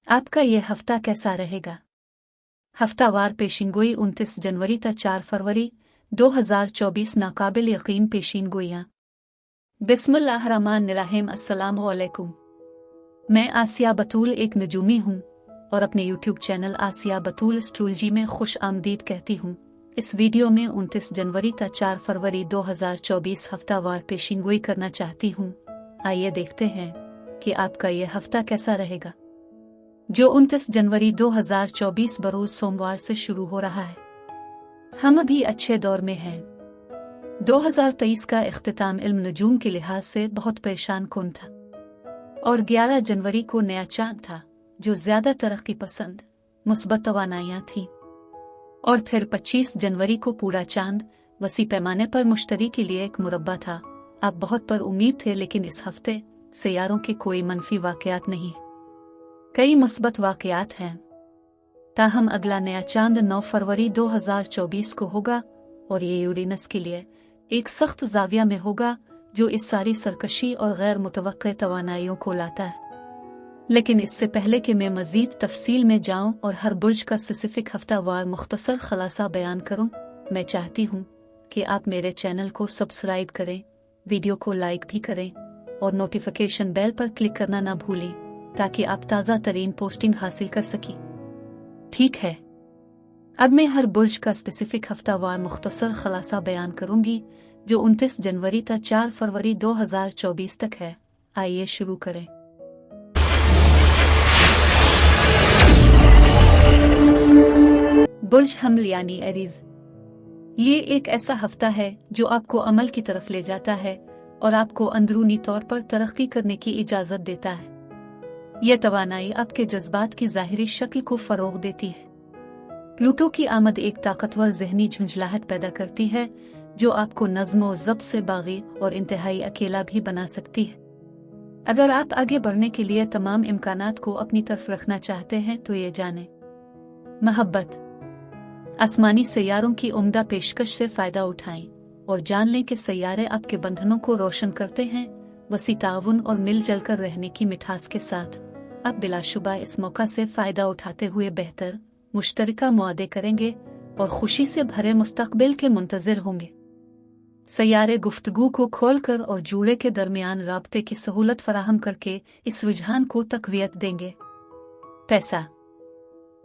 आपका ये हफ्ता कैसा रहेगा? हफ्तावार पेशिनगोई 29 जनवरी तक 4 फरवरी 2024 नाकाबिल यकीन पेशिनगोइयाँ। बिस्मिल्लाहिर्रहमानिर्रहीम। अस्सलामु अलैकुम। मैं आसिया बतूल एक नजूमी हूँ और अपने यूट्यूब चैनल आसिया बतूल एस्ट्रोलॉजी में खुश आमदीद कहती हूँ। इस वीडियो में 29 जनवरी तक 4 फरवरी 2024 हफ्तावार पेशिनगोई करना चाहती हूँ। आइए देखते हैं कि आपका ये हफ्ता कैसा रहेगा, जो 29 जनवरी 2024 बरोज सोमवार से शुरू हो रहा है। हम अभी अच्छे दौर में हैं। 2023 का इख्तिताम इल्म नजूम के लिहाज से बहुत परेशान कुन था और 11 जनवरी को नया चांद था जो ज्यादा तरक्की पसंद मुस्बत तवानाइयां थीं, और फिर 25 जनवरी को पूरा चांद वसी पैमाने पर मुश्तरी के लिए एक मुरब्बा था। आप बहुत पर उम्मीद थे, लेकिन इस हफ्ते सियारों के कोई मनफी वाकयात नहीं, कई मुस्बत वाकयात हैं। ताहम अगला नया चांद 9 फरवरी 2024 को होगा और ये यूरेनस के लिए एक सख्त जाविया में होगा जो इस सारी सरकशी और गैर मुतवक्के तवानाइयों को लाता है। लेकिन इससे पहले कि मैं मजीद तफसील में जाऊं और हर बुर्ज का स्पेसिफिक हफ्तावार मुख्तसर खलासा बयान करूं, मैं चाहती हूं कि आप मेरे चैनल को सब्सक्राइब करें, वीडियो को लाइक भी करें और नोटिफिकेशन बेल पर क्लिक करना ना भूलें ताकि आप ताज़ा तरीन पोस्टिंग हासिल कर सकें। ठीक है, अब मैं हर बुर्ज का स्पेसिफिक हफ्तावार मुख्तसर खलासा बयान करूंगी जो 29 जनवरी तक 4 फरवरी 2024 तक है। आइए शुरू करें। बुर्ज हमल यानी एरीज। ये एक ऐसा हफ्ता है जो आपको अमल की तरफ ले जाता है और आपको अंदरूनी तौर पर तरक्की करने की इजाजत देता है। यह तवानाई आपके जज्बात की ज़ाहिरी शक्ल को फरोग देती है। प्लूटो की आमद एक ताकतवर ज़हनी झुंझलाहट पैदा करती है जो आपको नज़्म व ज़ब्त से बागी और इंतहाई अकेला भी बना सकती है। अगर आप आगे बढ़ने के लिए तमाम इम्कानात को अपनी तरफ रखना चाहते हैं तो ये जानें। महब्बत। आसमानी सैयारों की उम्दा पेशकश से फ़ायदा उठाएं और जान लें कि सैयारे आपके बंधनों को रोशन करते हैं। वसी ताउन और मिलजुल कर रहने की मिठास के साथ आप बिलाशुबा इस मौका से फ़ायदा उठाते हुए बेहतर मुश्तरका मुआदे करेंगे और खुशी से भरे मुस्तकबिल के मुंतज़िर होंगे। सैयारे गुफ्तगू को खोलकर और जूड़े के दरमियान राब्ते की सहूलत फराहम करके इस रुझान को तक़वियत देंगे। पैसा।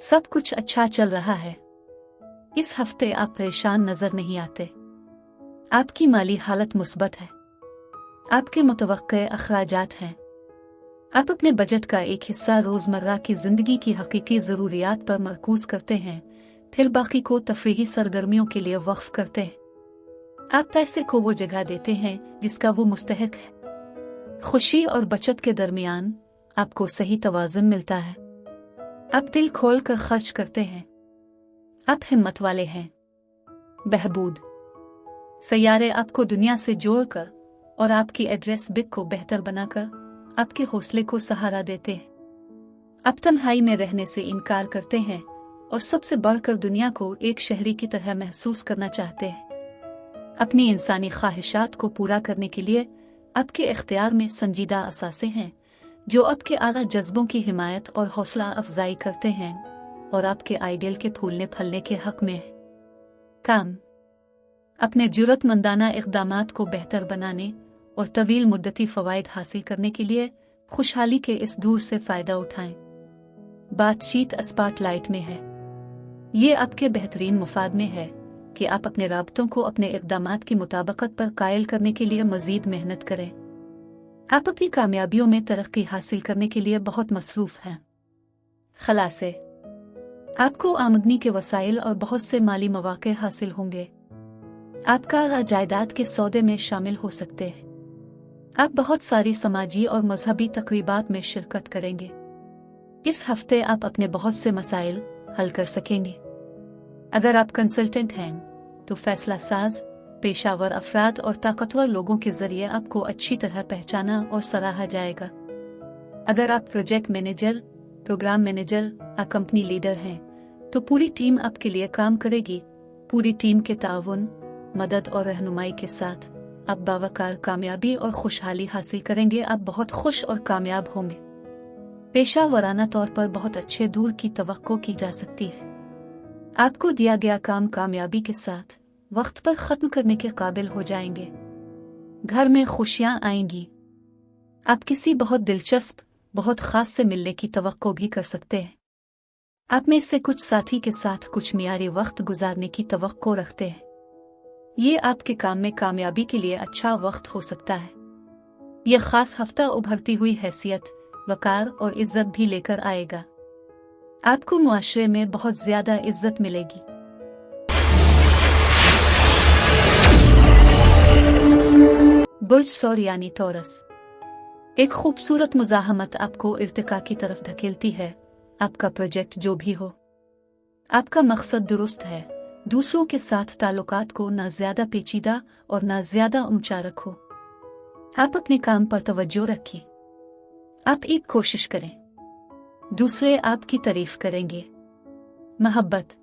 सब कुछ अच्छा चल रहा है। इस हफ्ते आप परेशान नजर नहीं आते। आपकी माली हालत मुस्बत है। आपके मुतवक्के अखराजात हैं। आप अपने बजट का एक हिस्सा रोज़मर्रा की ज़िंदगी की हकीकी ज़रूरियात पर मरकूज़ करते हैं, फिर बाकी को तफरीही सरगर्मियों के लिए वक्फ करते हैं। आप पैसे को वो जगह देते हैं जिसका वो मुस्तहिक है। खुशी और बचत के दरमियान आपको सही तवाज़ुन मिलता है। आप दिल खोल कर खर्च करते हैं। आप हिम्मत वाले हैं। बहबूद। सैयारे आपको दुनिया से जोड़कर और आपकी एड्रेस बिक को बेहतर बनाकर आपके हौसले को सहारा देते हैं। आप तन्हाई में रहने से इनकार करते हैं और सबसे बढ़कर दुनिया को एक शहरी की तरह महसूस करना चाहते हैं। अपनी इंसानी ख्वाहिशात को पूरा करने के लिए आपके इख्तियार में संजीदा असासे हैं जो आपके आला जज्बों की हिमायत और हौसला अफजाई करते हैं और आपके आइडियल के फूलने फलने के हक में है। काम। अपने जुर्रतमंदाना इक़दामात को बेहतर बनाने और तवील मुद्दती फ़वाइद हासिल करने के लिए खुशहाली के इस दूर से फ़ायदा उठाएं। बातचीत स्पॉटलाइट में है। ये आपके बेहतरीन मुफाद में है कि आप अपने राब्तों को अपने इक़दामात की मुताबिकत पर कायल करने के लिए मज़ीद मेहनत करें। आप अपनी कामयाबियों में तरक्की हासिल करने के लिए बहुत मसरूफ़ हैं। खलासे। आपको आमदनी के वसाइल और बहुत से माली मौक़े हासिल होंगे। आपका जायदाद के सौदे में शामिल हो सकते हैं। आप बहुत सारी समाजी और मजहबी तक़रीबात में शिरकत करेंगे। इस हफ्ते आप अपने बहुत से मसाइल हल कर सकेंगे। अगर आप कंसल्टेंट हैं तो फैसला साज, पेशावर अफराद और ताकतवर लोगों के जरिए आपको अच्छी तरह पहचाना और सराहा जाएगा। अगर आप प्रोजेक्ट मैनेजर, प्रोग्राम मैनेजर या कंपनी लीडर हैं तो पूरी टीम आपके लिए काम करेगी। पूरी टीम के ताउन, मदद और रहनुमाई के साथ आप बावकार कामयाबी और खुशहाली हासिल करेंगे। आप बहुत खुश और कामयाब होंगे। पेशा वराना तौर पर बहुत अच्छे दूर की तवक्को की जा सकती है। आपको दिया गया काम कामयाबी के साथ वक्त पर खत्म करने के काबिल हो जाएंगे। घर में खुशियां आएंगी। आप किसी बहुत दिलचस्प, बहुत खास से मिलने की तवक्को भी कर सकते हैं। आप में से कुछ साथी के साथ कुछ मियारी वक्त गुजारने की तवक्को रखते हैं। ये आपके काम में कामयाबी के लिए अच्छा वक्त हो सकता है। यह खास हफ्ता उभरती हुई हैसियत, वकार और इज्जत भी लेकर आएगा। आपको मुआशरे में बहुत ज्यादा इज्जत मिलेगी। बुर्ज सौर यानी टॉरस। एक खूबसूरत मुज़ाहमत आपको इर्तिका की तरफ धकेलती है। आपका प्रोजेक्ट जो भी हो, आपका मकसद दुरुस्त है। दूसरों के साथ ताल्लुकात को ना ज्यादा पेचीदा और ना ज्यादा ऊंचा रखो। आप अपने काम पर तवज्जो रखिए। आप एक कोशिश करें, दूसरे आपकी तारीफ करेंगे। मोहब्बत।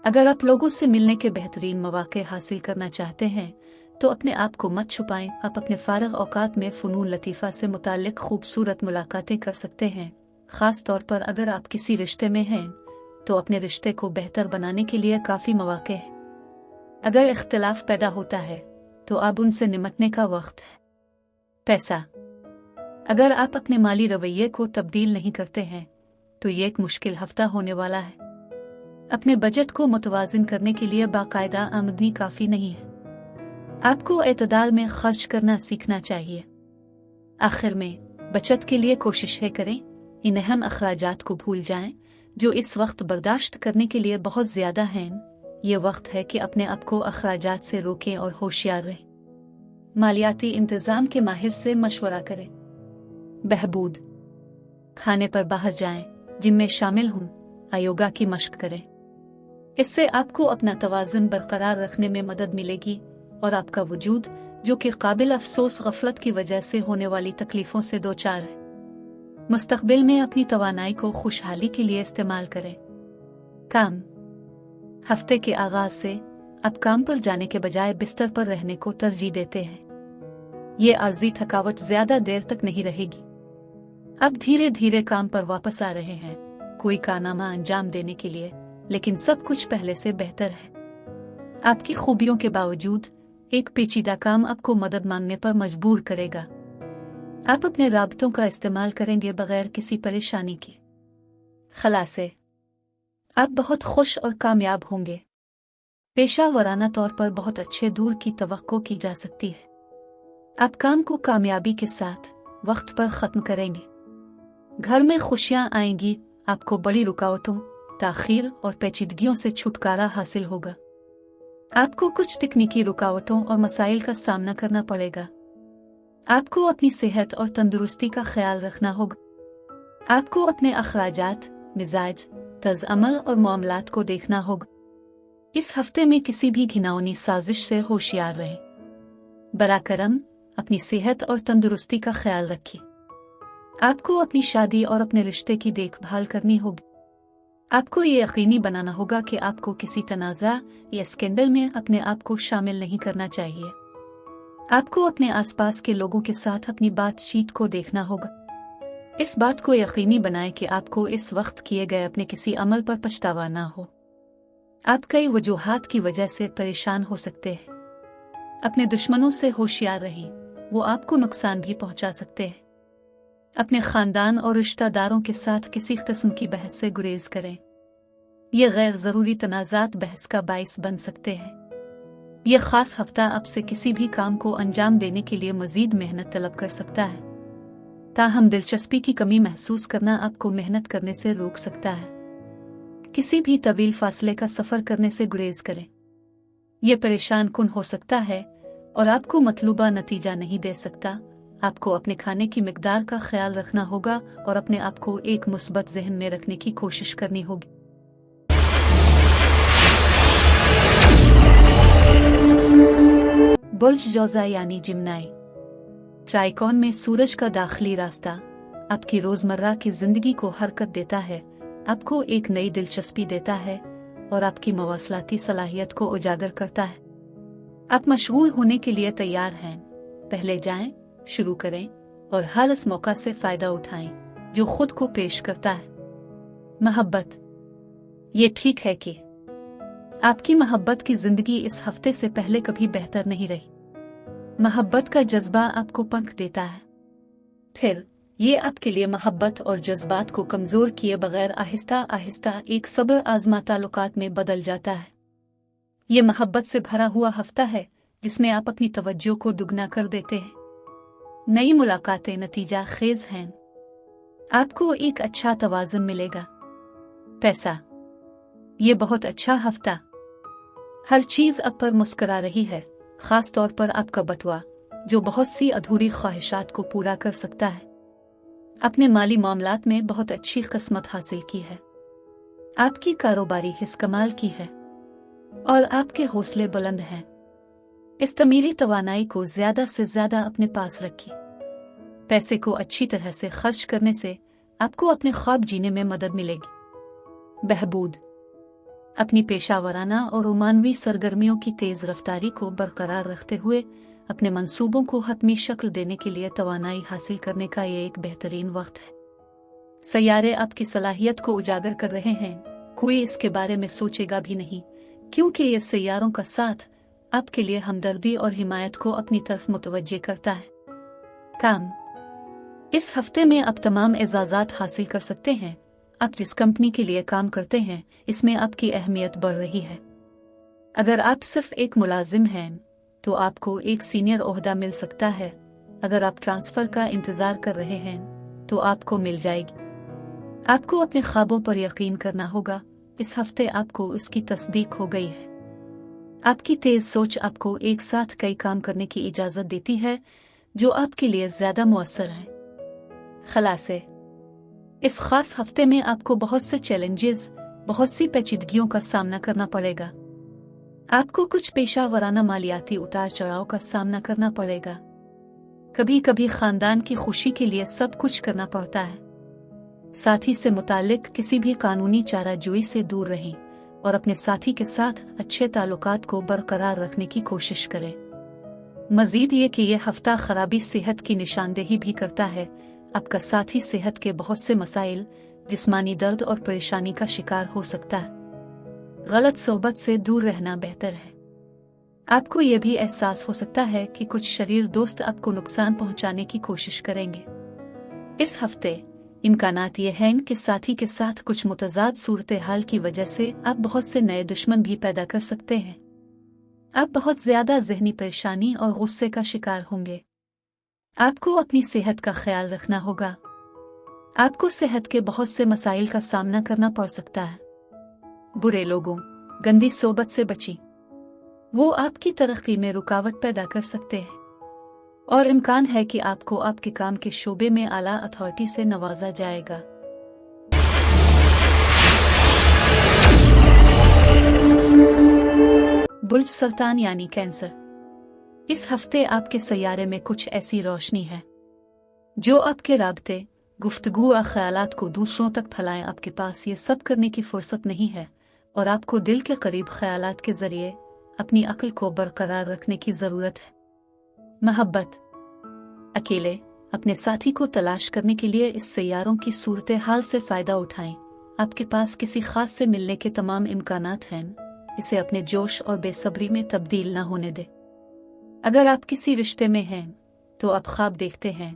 अगर आप लोगों से मिलने के बेहतरीन मौके हासिल करना चाहते हैं तो अपने आप को मत छुपाएं। आप अपने फारग औकात में फ़नून लतीफ़ा से मुताल्लिक खूबसूरत मुलाकातें कर सकते हैं। ख़ास तौर पर अगर आप किसी रिश्ते में हैं तो अपने रिश्ते को बेहतर बनाने के लिए काफ़ी मौके हैं। अगर इख्तिलाफ पैदा होता है तो अब उनसे निमटने का वक्त है। पैसा। अगर आप अपने माली रवैये को तब्दील नहीं करते हैं तो ये एक मुश्किल हफ्ता होने वाला है। अपने बजट को मुतवाज़िन करने के लिए बाकायदा आमदनी काफ़ी नहीं है। आपको एतदाल में खर्च करना सीखना चाहिए। आखिर में बचत के लिए कोशिशें करें। इन अहम अखराजात को भूल जाएं जो इस वक्त बर्दाश्त करने के लिए बहुत ज़्यादा हैं। ये वक्त है कि अपने आप को अखराजात से रोकें और होशियार रहें। मालियाती इंतज़ाम के माहिर से मशवरा करें। बहबूद। खाने पर बाहर जाएं, जिम में शामिल हों, योगा की मश्क करें। इससे आपको अपना तवाज़ुन बरकरार रखने में मदद मिलेगी और आपका वजूद, जो कि काबिल अफसोस गफलत की वजह से होने वाली तकलीफों से दो चार है, मुस्तकबिल में अपनी तवानाई को खुशहाली के लिए इस्तेमाल करें। काम। हफ्ते के आगाज से आप काम पर जाने के बजाय बिस्तर पर रहने को तरजीह देते हैं। ये आर्जी थकावट ज्यादा देर तक नहीं रहेगी। अब धीरे धीरे काम पर वापस आ रहे हैं, कोई कारनामा अंजाम देने के लिए, लेकिन सब कुछ पहले से बेहतर है। आपकी खूबियों के बावजूद एक पेचीदा काम आपको मदद मांगने पर मजबूर करेगा। आप अपने राबतों का इस्तेमाल करेंगे बगैर किसी परेशानी के। खलासे। आप बहुत खुश और कामयाब होंगे। पेशा वराना तौर पर बहुत अच्छे दूर की तवक्को की जा सकती है। आप काम को कामयाबी के साथ वक्त पर ख़त्म करेंगे। घर में खुशियां आएंगी। आपको बड़ी रुकावटों, ताख़ीर और पेचीदगियों से छुटकारा हासिल होगा। आपको कुछ तकनीकी रुकावटों और मसाइल का सामना करना पड़ेगा। आपको अपनी सेहत और तंदुरुस्ती का ख्याल रखना होगा। आपको अपने अखराजात, मिजाज, तर्ज अमल और मामलात को देखना होगा। इस हफ्ते में किसी भी घिनौनी साजिश से होशियार रहें। बराकरम, अपनी सेहत और तंदुरुस्ती का ख्याल रखिए। आपको अपनी शादी और अपने रिश्ते की देखभाल करनी होगी। आपको ये यकीनी बनाना होगा कि आपको किसी तनाज़ा या स्कैंडल में अपने आप को शामिल नहीं करना चाहिए। आपको अपने आसपास के लोगों के साथ अपनी बातचीत को देखना होगा। इस बात को यकीनी बनाएं कि आपको इस वक्त किए गए अपने किसी अमल पर पछतावा ना हो। आप कई वजूहात की वजह से परेशान हो सकते हैं। अपने दुश्मनों से होशियार रहें, वो आपको नुकसान भी पहुंचा सकते हैं। अपने खानदान और रिश्तेदारों के साथ किसी किस्म की बहस से गुरेज करें। ये गैर ज़रूरी तनाज़ात बहस का बाइस बन सकते हैं। यह खास हफ्ता आपसे किसी भी काम को अंजाम देने के लिए मजीद मेहनत तलब कर सकता है। ताहम दिलचस्पी की कमी महसूस करना आपको मेहनत करने से रोक सकता है। किसी भी तवील फासले का सफ़र करने से गुरेज करें। यह परेशान कुन हो सकता है और आपको मतलूबा नतीजा नहीं दे सकता। आपको अपने खाने की मिकदार का ख्याल रखना होगा और अपने आप को एक मुस्बत जहन में रखने की कोशिश करनी होगी। बुर्ज जौज़ा यानी जिम्नाई। ट्राइकॉन में सूरज का दाखिली रास्ता आपकी रोजमर्रा की जिंदगी को हरकत देता है, आपको एक नई दिलचस्पी देता है और आपकी मवासलाती सलाहियत को उजागर करता है। आप मशगूल होने के लिए तैयार हैं। पहले जाएं, शुरू करें और हर इस मौका से फायदा उठाएं। जो खुद को पेश करता है। मोहब्बत। ये ठीक है कि आपकी मोहब्बत की जिंदगी इस हफ्ते से पहले कभी बेहतर नहीं रही। मोहब्बत का जज्बा आपको पंख देता है, फिर ये आपके लिए मोहब्बत और जज्बात को कमजोर किए बगैर आहिस्ता आहिस्ता एक सब्र आजमा ताल्लुकात में बदल जाता है। ये मोहब्बत से भरा हुआ हफ्ता है जिसमें आप अपनी तवज्जो को दुगना कर देते हैं। नई मुलाकातें नतीजा खेज हैं। आपको एक अच्छा तवाज़ुन मिलेगा। पैसा। ये बहुत अच्छा हफ्ता। हर चीज अब पर मुस्कुरा रही है, खास तौर पर आपका बटुआ जो बहुत सी अधूरी ख्वाहिशात को पूरा कर सकता है। अपने माली मामलात में बहुत अच्छी किस्मत हासिल की है। आपकी कारोबारी हिस्स कमाल की है और आपके हौसले बुलंद हैं। इस तमीरी तवानाई को ज्यादा से ज्यादा अपने पास रखिए। पैसे को अच्छी तरह से खर्च करने से आपको अपने ख्वाब जीने में मदद मिलेगी। बहबूद। अपनी पेशावराना और रोमानवी सरगर्मियों की तेज रफ्तारी को बरकरार रखते हुए अपने मंसूबों को हतमी शक्ल देने के लिए तवानाई हासिल करने का ये एक बेहतरीन वक्त है। सैयारे आपकी सलाहियत को उजागर कर रहे हैं, कोई इसके बारे में सोचेगा भी नहीं, क्योंकि ये सैयारों का साथ आपके लिए हमदर्दी और हिमायत को अपनी तरफ मुतवज्जे करता है। काम। इस हफ्ते में आप तमाम एजाज़ात हासिल कर सकते हैं। आप जिस कंपनी के लिए काम करते हैं इसमें आपकी अहमियत बढ़ रही है। अगर आप सिर्फ एक मुलाजिम हैं तो आपको एक सीनियर ओहदा मिल सकता है। अगर आप ट्रांसफर का इंतजार कर रहे हैं तो आपको मिल जाएगी। आपको अपने ख्वाबों पर यकीन करना होगा। इस हफ्ते आपको उसकी तस्दीक हो गई है। आपकी तेज सोच आपको एक साथ कई काम करने की इजाजत देती है जो आपके लिए ज्यादा मुअस्सर है। खलासे। इस खास हफ्ते में आपको बहुत से चैलेंजेस, बहुत सी पेचीदगियों का सामना करना पड़ेगा। आपको कुछ पेशा वराना मालियाती उतार चढ़ाव का सामना करना पड़ेगा। कभी कभी खानदान की खुशी के लिए सब कुछ करना पड़ता है। साथी से मुतालिक किसी भी कानूनी चाराजोई से दूर रहें और अपने साथी के साथ अच्छे ताल्लुकात को बरकरार रखने की कोशिश करें। मजीद ये कि यह हफ्ता खराबी सेहत की निशानदेही भी करता है। आपका साथी सेहत के बहुत से मसाइल, जिस्मानी दर्द और परेशानी का शिकार हो सकता है। गलत सोहबत से दूर रहना बेहतर है। आपको यह भी एहसास हो सकता है कि कुछ शरीर दोस्त आपको नुकसान पहुंचाने की कोशिश करेंगे। इस हफ्ते इम्कानात ये हैं कि साथी के साथ कुछ मुतजाद सूरत हाल की वजह से आप बहुत से नए दुश्मन भी पैदा कर सकते हैं। आप बहुत ज्यादा जहनी परेशानी और गुस्से का शिकार होंगे। आपको अपनी सेहत का ख्याल रखना होगा। आपको सेहत के बहुत से मसाइल का सामना करना पड़ सकता है। बुरे लोगों, गंदी सोबत से बची। वो आपकी तरक्की में रुकावट पैदा कर सकते हैं और इम्कान है कि आपको आपके काम के शोबे में आला अथॉरिटी से नवाजा जाएगा। बुर्ज सरतान यानी कैंसर। इस हफ्ते आपके सैयारे में कुछ ऐसी रोशनी है जो आपके राब्ते, गुफ्तगू और ख्यालात को दूसरों तक फैलाएं। आपके पास ये सब करने की फुर्सत नहीं है और आपको दिल के करीब ख्यालात के जरिए अपनी अक्ल को बरकरार रखने की जरूरत है। मोहब्बत। अकेले अपने साथी को तलाश करने के लिए इस सैयारों की सूरत हाल से फायदा उठाएं। आपके पास किसी खास से मिलने के तमाम इम्कानात हैं। इसे अपने जोश और बेसब्री में तब्दील न होने दे। अगर आप किसी रिश्ते में हैं तो आप ख्वाब देखते हैं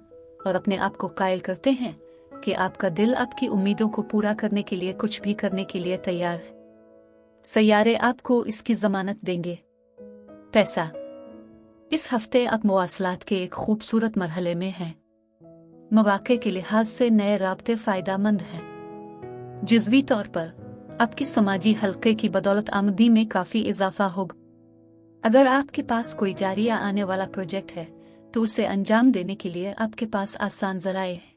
और अपने आप को कायल करते हैं कि आपका दिल आपकी उम्मीदों को पूरा करने के लिए कुछ भी करने के लिए तैयार है। सैयारे आपको इसकी जमानत देंगे। पैसा। इस हफ्ते आप मवासलात के एक खूबसूरत मरहले में हैं। मौके के लिहाज से नए राब्ते फायदामंद हैं। जुज़वी तौर पर आपके समाजी हल्के की बदौलत आमदनी में काफी इजाफा होगा। अगर आपके पास कोई जारी या आने वाला प्रोजेक्ट है तो उसे अंजाम देने के लिए आपके पास आसान ज़राए हैं।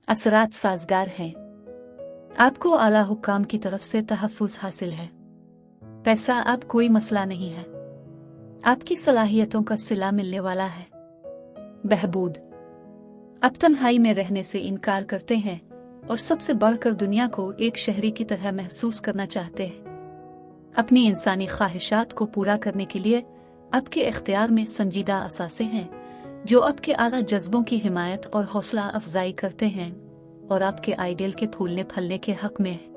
असरात साजगार हैं। आपको आला हुक्काम की तरफ से तहफ़्फ़ुज़ हासिल है। पैसा आप कोई मसला नहीं है। आपकी सलाहियतों का सिला मिलने वाला है। बहबूद। अब तन्हाई में रहने से इनकार करते हैं और सबसे बढ़कर दुनिया को एक शहरी की तरह महसूस करना चाहते हैं। अपनी इंसानी ख्वाहिशात को पूरा करने के लिए आपके इख्तियार में संजीदा असासे हैं जो आपके आला जज्बों की हिमायत और हौसला अफजाई करते हैं। और आपके आइडियल के फूलने फलने के हक में है।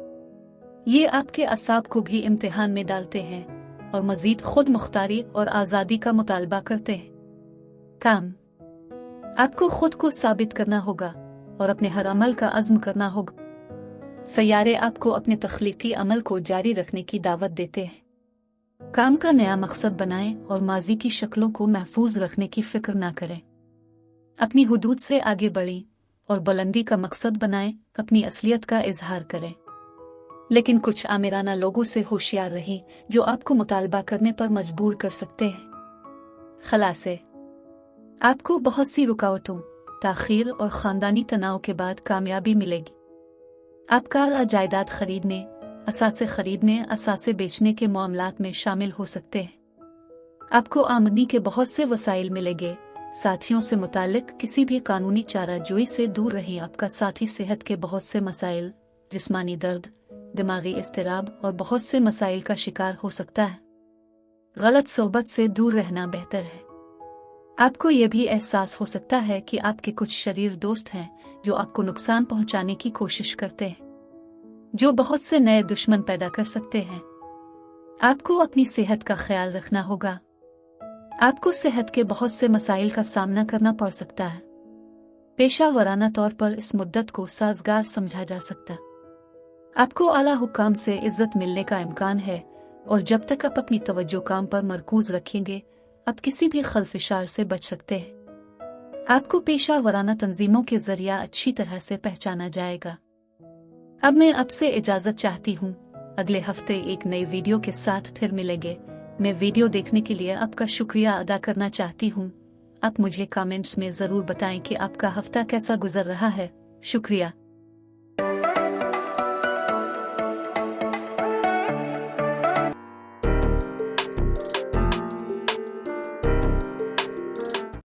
ये आपके असाब को भी इम्तिहान में डालते हैं और मजीद खुद मुख्तारी और आज़ादी का मुतालबा करते हैं। काम, आपको खुद को साबित करना होगा और अपने हर अमल का अज़्म करना होगा। सैयारे आपको अपने तख्लीकी अमल को जारी रखने की दावत देते हैं। काम का नया मकसद बनाएं और माजी की शक्लों को महफूज रखने की फिक्र ना करें। अपनी हुदूद से आगे बढ़ें और बुलंदी का मकसद बनाएं, अपनी असलियत का इजहार करें। लेकिन कुछ आमिराना लोगों से होशियार रहें जो आपको मुतालबा करने पर मजबूर कर सकते हैं। खलासे, आपको बहुत सी रुकावटों, ताखीर और ख़ानदानी तनाव के बाद कामयाबी मिलेगी। आप कार जायदाद खरीदने, असासे खरीदने, असासे बेचने के मामलात में शामिल हो सकते हैं। आपको आमदनी के बहुत से वसाइल मिलेंगे। साथियों से मुतालिक किसी भी कानूनी चाराजोई से दूर रहें। आपका साथी सेहत के बहुत से मसाइल, जिस्मानी दर्द, दिमागी इस्तिराब और बहुत से मसाइल का शिकार हो सकता है। गलत सोबत से दूर रहना बेहतर है। आपको यह भी एहसास हो सकता है कि आपके कुछ शरीर दोस्त हैं जो आपको नुकसान पहुंचाने की कोशिश करते हैं, जो बहुत से नए दुश्मन पैदा कर सकते हैं। आपको अपनी सेहत का ख्याल रखना होगा। आपको सेहत के बहुत से मसाइल का सामना करना पड़ सकता है। पेशा वराना तौर पर इस मुद्दत को साजगार समझा जा सकता। आपको आला हुक्काम से इज्जत मिलने का इम्कान है और जब तक आप अपनी तवज्जो काम पर मरकूज रखेंगे, आप किसी भी खलफिशार से बच सकते हैं। आपको पेशा वराना तंजीमों के जरिया अच्छी तरह से पहचाना जाएगा। अब मैं आपसे इजाजत चाहती हूँ। अगले हफ्ते एक नई वीडियो के साथ फिर मिलेंगे। मैं वीडियो देखने के लिए आपका शुक्रिया अदा करना चाहती हूँ। आप मुझे कमेंट्स में ज़रूर बताएं कि आपका हफ्ता कैसा गुजर रहा है। शुक्रिया।